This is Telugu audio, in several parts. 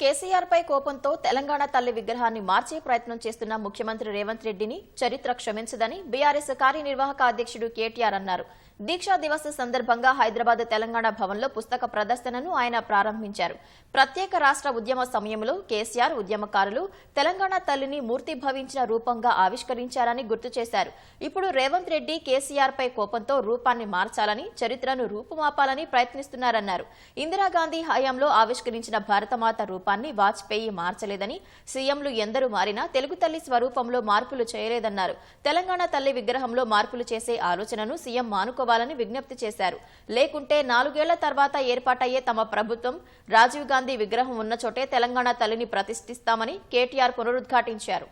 కేసీఆర్ పై కోపంతో తెలంగాణ తల్లి విగ్రహాన్ని మార్చే ప్రయత్నం చేస్తున్న ముఖ్యమంత్రి రేవంత్ రెడ్డిని చరిత్ర క్షమించదని బీఆర్ఎస్ కార్యనిర్వాహక అధ్యక్షుడు కేటీఆర్ అన్నారు. దీక్షా దివస్ సందర్భంగా హైదరాబాద్ తెలంగాణ భవన్లో పుస్తక ప్రదర్శనను ఆయన ప్రారంభించారు. ప్రత్యేక రాష్ట్ర ఉద్యమ సమయంలో కేసీఆర్ ఉద్యమకారులు తెలంగాణ తల్లిని మూర్తిభవించిన రూపంగా ఆవిష్కరించారని గుర్తు చేశారు. ఇప్పుడు రేవంత్ రెడ్డి కేసీఆర్ పై కోపంతో రూపాన్ని మార్చాలని, చరిత్రను రూపుమాపాలని ప్రయత్నిస్తున్నారన్నారు. ఇందిరాగాంధీ హయాంలో ఆవిష్కరించిన భారతమాత రూపాన్ని వాజ్పేయి మార్చలేదని, సీఎంలు ఎందరూ మారినా తెలుగు తల్లి స్వరూపంలో మార్పులు చేయలేదన్నారు. తెలంగాణ తల్లి విగ్రహంలో మార్పులు చేసే ఆలోచనను సీఎం మానుకోవాలని విజ్ఞప్తి చేశారు. లేకుంటే 4 ఏళ్ల తర్వాత ఏర్పాటయ్యే తమ ప్రభుత్వం రాజీవ్ గాంధీ విగ్రహం ఉన్న చోటే తెలంగాణ తల్లిని ప్రతిష్ఠిస్తామని కేటీఆర్ పునరుద్ఘాటించారు.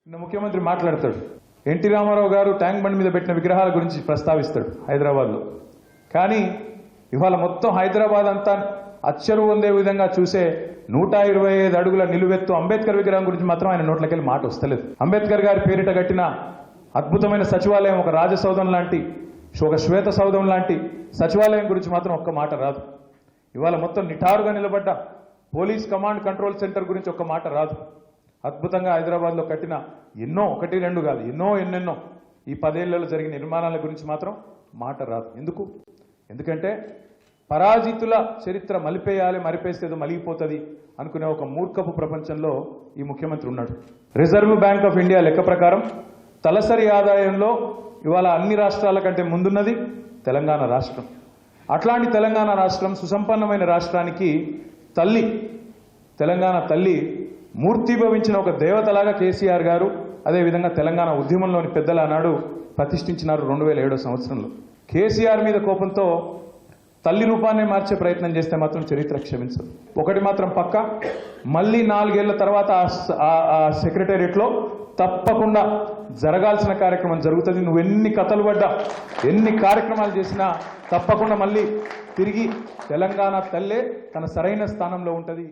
ముఖ్యమంత్రి మాట్లాడతాడు, ఎన్టీ రామారావు గారు ట్యాంక్ బండ్ మీద పెట్టిన విగ్రహాల గురించి ప్రస్తావిస్తాడు హైదరాబాద్లో. కానీ ఇవాళ మొత్తం హైదరాబాద్ అంతా అచ్చరు పొందే విధంగా చూసే 125 అడుగుల నిలువెత్తు అంబేద్కర్ విగ్రహం గురించి మాత్రం ఆయన నోట్లకెళ్ళి మాట వస్తలేదు. అంబేద్కర్ గారి పేరిట కట్టిన అద్భుతమైన సచివాలయం, ఒక రాజసౌధం లాంటి, ఒక శ్వేత సౌధం లాంటి సచివాలయం గురించి మాత్రం ఒక్క మాట రాదు. ఇవాళ మొత్తం నిఠారుగా నిలబడ్డ పోలీస్ కమాండ్ కంట్రోల్ సెంటర్ గురించి ఒక్క మాట రాదు. అద్భుతంగా హైదరాబాద్లో కట్టిన ఎన్నో, 1, 2 కాదు, ఎన్నెన్నో ఈ 10 ఏళ్లలో జరిగిన నిర్మాణాల గురించి మాత్రం మాట రాదు. ఎందుకంటే పరాజితుల చరిత్ర మలిపేయాలి, మరిపేస్తే ఏదో మలిగిపోతుంది అనుకునే ఒక మూర్ఖపు ప్రపంచంలో ఈ ముఖ్యమంత్రి ఉన్నాడు. రిజర్వ్ బ్యాంక్ ఆఫ్ ఇండియా లెక్క ప్రకారం తలసరి ఆదాయంలో ఇవాళ అన్ని రాష్ట్రాల కంటే ముందున్నది తెలంగాణ రాష్ట్రం. అట్లాంటి తెలంగాణ రాష్ట్రం, సుసంపన్నమైన రాష్ట్రానికి తల్లి, తెలంగాణ తల్లి మూర్తిభవించిన ఒక దేవతలాగా కేసీఆర్ గారు, అదేవిధంగా తెలంగాణ ఉద్యమంలోని పెద్దలు ఆనాడు ప్రతిష్ఠించినారు 2007 సంవత్సరంలో. కేసీఆర్ మీద కోపంతో తల్లి రూపాన్ని మార్చే ప్రయత్నం చేస్తే మాత్రం చరిత్ర క్షమించదు. ఒకటి మాత్రం పక్క, మళ్ళీ 4 ఏళ్ల తర్వాత ఆ సెక్రటేరియట్లో తప్పకుండా జరగాల్సిన కార్యక్రమం జరుగుతుంది. నువ్వు ఎన్ని కథలు పడ్డా, ఎన్ని కార్యక్రమాలు చేసినా తప్పకుండా మళ్ళీ తిరిగి తెలంగాణ తల్లే తన సరైన స్థానంలో ఉంటుంది.